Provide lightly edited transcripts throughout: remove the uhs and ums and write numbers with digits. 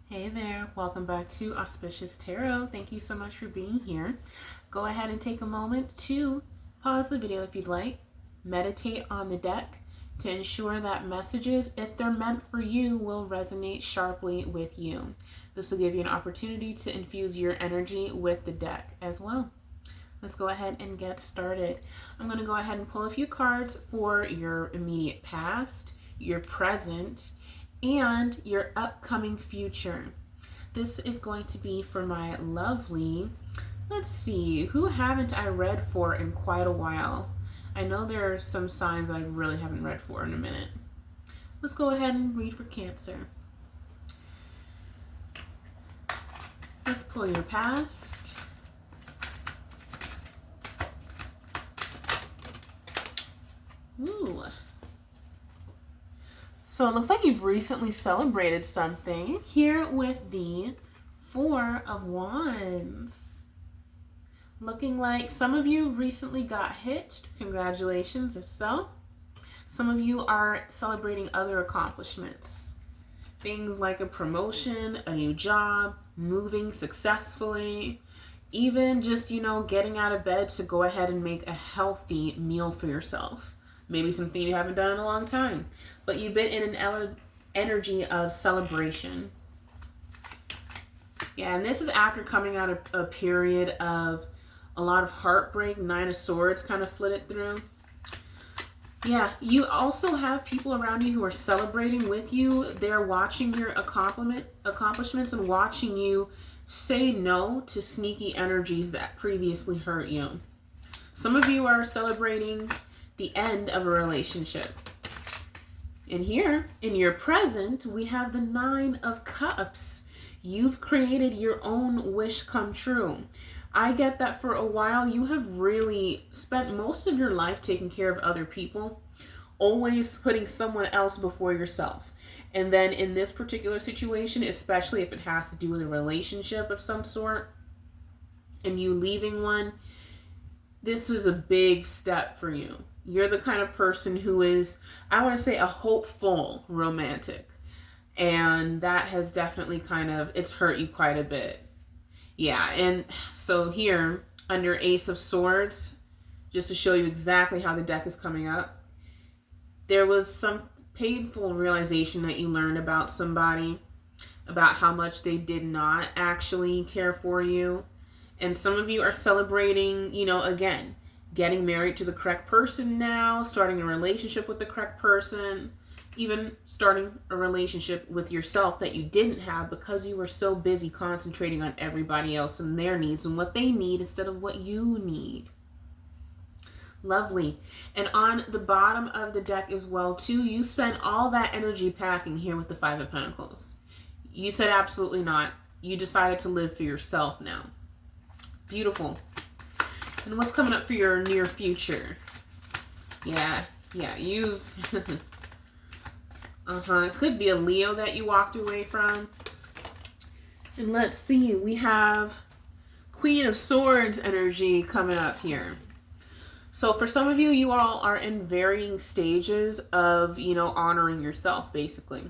Hey there, welcome back to Auspicious Tarot. Thank you so much for being here. Go ahead and take a moment to pause the video if you'd like. Meditate on the deck to ensure that messages, if they're meant for you, will resonate sharply with you. This will give you an opportunity to infuse your energy with the deck as well. Let's go ahead and get started. I'm going to go ahead and pull a few cards for your immediate past, your present, and your upcoming future. This is going to be for my lovely, let's see, who haven't I read for in quite a while? I know there are some signs I really haven't read for in a minute. Let's go ahead and read for Cancer. Let's pull your past. Ooh. So it looks like you've recently celebrated something here with the Four of Wands. Looking like some of you recently got hitched. Congratulations if so. Some of you are celebrating other accomplishments. Things like a promotion, a new job, moving successfully, even just, getting out of bed to go ahead and make a healthy meal for yourself. Maybe something you haven't done in a long time, but you've been in an energy of celebration. Yeah, and this is after coming out of a period of a lot of heartbreak. Nine of Swords kind of flitted through. Yeah, you also have people around you who are celebrating with you. They're watching your accomplishments and watching you say no to sneaky energies that previously hurt you. Some of you are celebrating the end of a relationship. And here, in your present, we have the Nine of Cups. You've created your own wish come true. I get that for a while you have really spent most of your life taking care of other people, always putting someone else before yourself. And then in this particular situation, especially if it has to do with a relationship of some sort, and you leaving one, this was a big step for you. You're the kind of person who is, I want to say, a hopeful romantic. And that has definitely it's hurt you quite a bit. Yeah, and so here, under Ace of Swords, just to show you exactly how the deck is coming up, there was some painful realization that you learned about somebody, about how much they did not actually care for you. And some of you are celebrating, again, getting married to the correct person now, starting a relationship with the correct person, even starting a relationship with yourself that you didn't have because you were so busy concentrating on everybody else and their needs and what they need instead of what you need. Lovely. And on the bottom of the deck as well, too, you sent all that energy packing here with the Five of Pentacles. You said absolutely not. You decided to live for yourself now. Beautiful. And what's coming up for your near future? Yeah, you've... It could be a Leo that you walked away from. And let's see, we have Queen of Swords energy coming up here. So for some of you, you all are in varying stages of, honoring yourself, basically.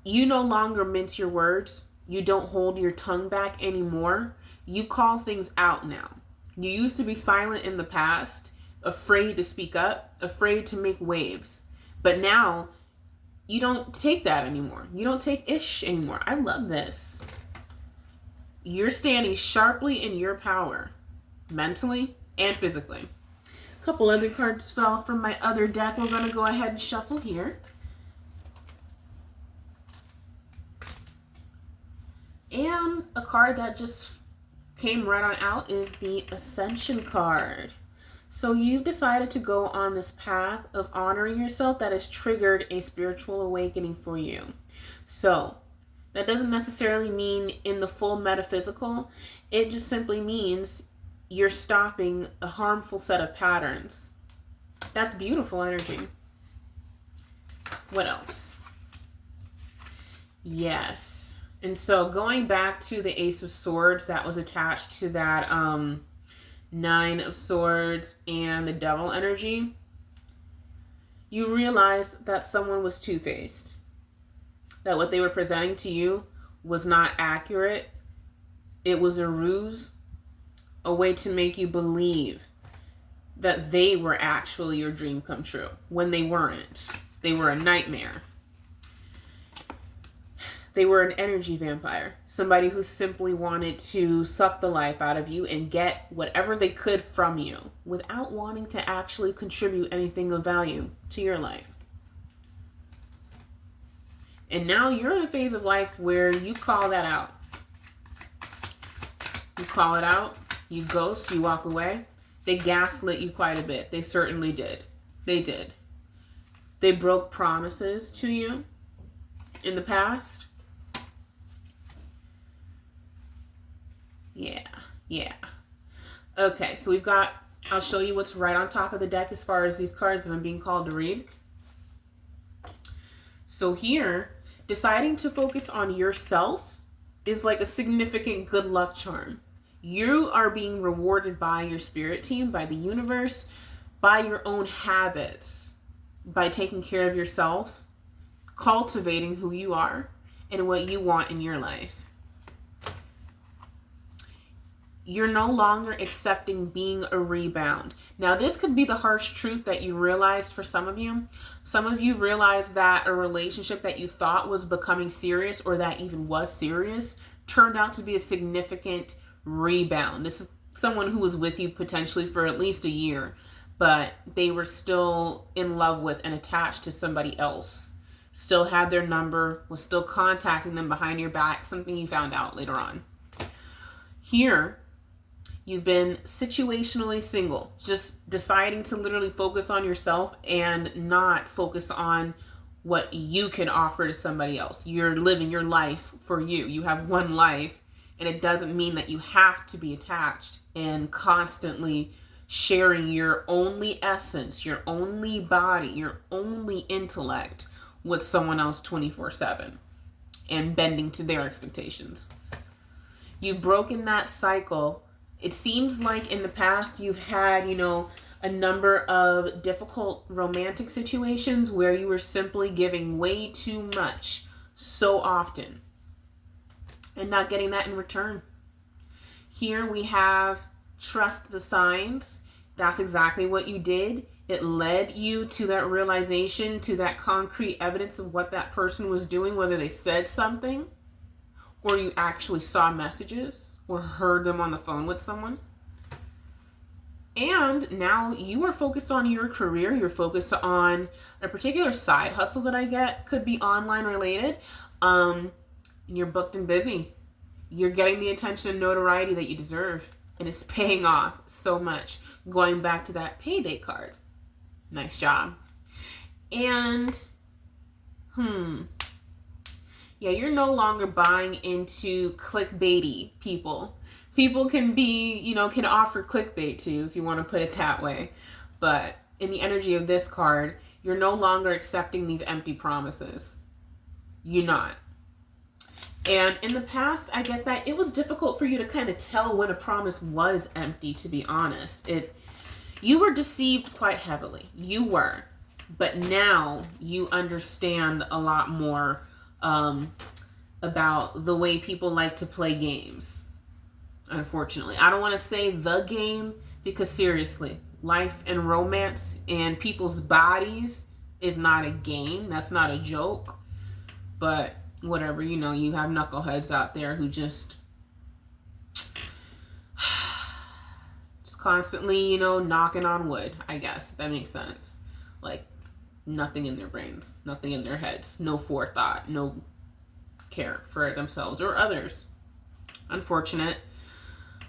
You no longer mince your words. You don't hold your tongue back anymore. You call things out now. You used to be silent in the past, afraid to speak up, afraid to make waves. But now, you don't take that anymore. You don't take ish anymore. I love this. You're standing sharply in your power, mentally and physically. A couple other cards fell from my other deck. We're going to go ahead and shuffle here. And a card that just came right on out is the Ascension card. So you've decided to go on this path of honoring yourself that has triggered a spiritual awakening for you. So that doesn't necessarily mean in the full metaphysical. It just simply means you're stopping a harmful set of patterns. That's beautiful energy. What else? Yes. And so going back to the Ace of Swords that was attached to that Nine of Swords and the Devil energy, you realized that someone was two-faced. That what they were presenting to you was not accurate. It was a ruse, a way to make you believe that they were actually your dream come true when they weren't. They were a nightmare. They were an energy vampire, somebody who simply wanted to suck the life out of you and get whatever they could from you without wanting to actually contribute anything of value to your life. And now you're in a phase of life where you call that out. You call it out, you ghost, you walk away. They gaslit you quite a bit. They certainly did. They did. They broke promises to you in the past. Yeah. Okay, so we've got, I'll show you what's right on top of the deck as far as these cards that I'm being called to read. So here, deciding to focus on yourself is like a significant good luck charm. You are being rewarded by your spirit team, by the universe, by your own habits, by taking care of yourself, cultivating who you are and what you want in your life. You're no longer accepting being a rebound. Now, this could be the harsh truth that you realized for some of you. Some of you realized that a relationship that you thought was becoming serious or that even was serious turned out to be a significant rebound. This is someone who was with you potentially for at least a year, but they were still in love with and attached to somebody else. Still had their number, was still contacting them behind your back, something you found out later on. Here, you've been situationally single, just deciding to literally focus on yourself and not focus on what you can offer to somebody else. You're living your life for you. You have one life, and it doesn't mean that you have to be attached and constantly sharing your only essence, your only body, your only intellect with someone else 24/7 and bending to their expectations. You've broken that cycle. It seems like in the past you've had, a number of difficult romantic situations where you were simply giving way too much so often and not getting that in return. Here we have trust the signs. That's exactly what you did. It led you to that realization, to that concrete evidence of what that person was doing, whether they said something or you actually saw messages or heard them on the phone with someone. And now you are focused on your career. You're focused on a particular side hustle that I get. Could be online related. You're booked and busy. You're getting the attention and notoriety that you deserve. And it's paying off so much. Going back to that payday card. Nice job. And, yeah, you're no longer buying into clickbaity people. People can be, can offer clickbait to you if you want to put it that way. But in the energy of this card, you're no longer accepting these empty promises. You're not. And in the past, I get that it was difficult for you to kind of tell when a promise was empty, to be honest. You were deceived quite heavily. You were. But now you understand a lot more about the way people like to play games. Unfortunately, I don't want to say the game because seriously, life and romance and people's bodies is not a game. That's not a joke. But whatever, you have knuckleheads out there who just constantly, knocking on wood, I guess, if that makes sense. Like, nothing in their brains, nothing in their heads, no forethought, no care for themselves or others. Unfortunate.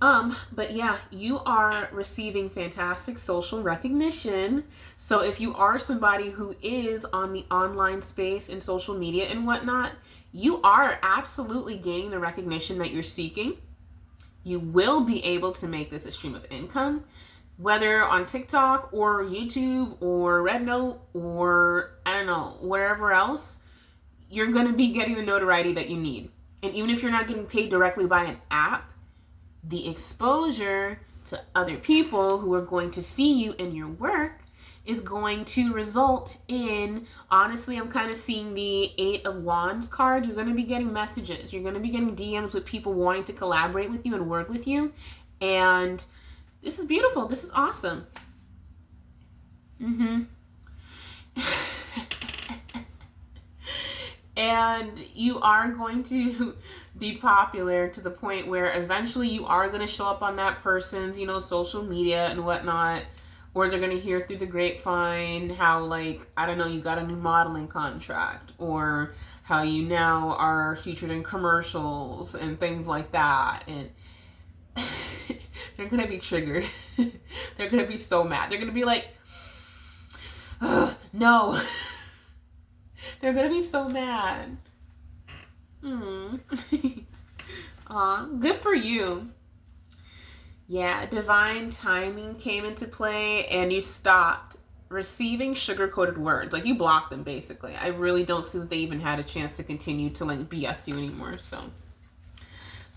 But yeah, you are receiving fantastic social recognition. So if you are somebody who is on the online space and social media and whatnot, you are absolutely gaining the recognition that you're seeking. You will be able to make this a stream of income, whether on TikTok or YouTube or Rednote or, I don't know, wherever else. You're going to be getting the notoriety that you need. And even if you're not getting paid directly by an app, the exposure to other people who are going to see you in your work is going to result in, honestly, I'm kind of seeing the 8 of Wands card. You're going to be getting messages. You're going to be getting DMs with people wanting to collaborate with you and work with you. And this is beautiful. This is awesome. And you are going to be popular to the point where eventually you are going to show up on that person's, you know, social media and whatnot. Or they're going to hear through the grapevine how, like, I don't know, you got a new modeling contract. Or how you now are featured in commercials and things like that. And they're going to be triggered. They're going to be so mad. They're going to be like, no. They're going to be so mad. Aw, good for you. Yeah, divine timing came into play and you stopped receiving sugar-coated words. Like, you blocked them, basically. I really don't see that they even had a chance to continue to, like, BS you anymore, so.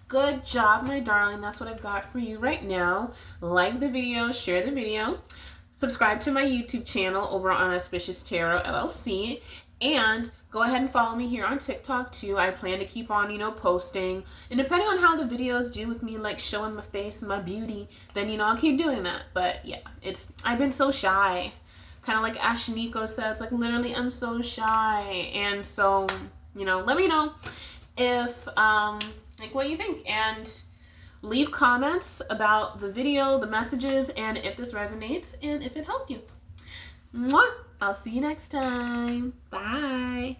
Good job, my darling. That's what I've got for you right now. Like the video, share the video. Subscribe to my YouTube channel over on Auspicious Tarot LLC. And go ahead and follow me here on TikTok too. I plan to keep on, you know, posting. And depending on how the videos do with me, like showing my face and my beauty, then, you know, I'll keep doing that. But yeah, I've been so shy. Kind of like Ashaniko says, like, literally, I'm so shy. And so, you know, let me know if, like, what you think. And leave comments about the video, the messages, and if this resonates and if it helped you. Mwah! I'll see you next time. Bye.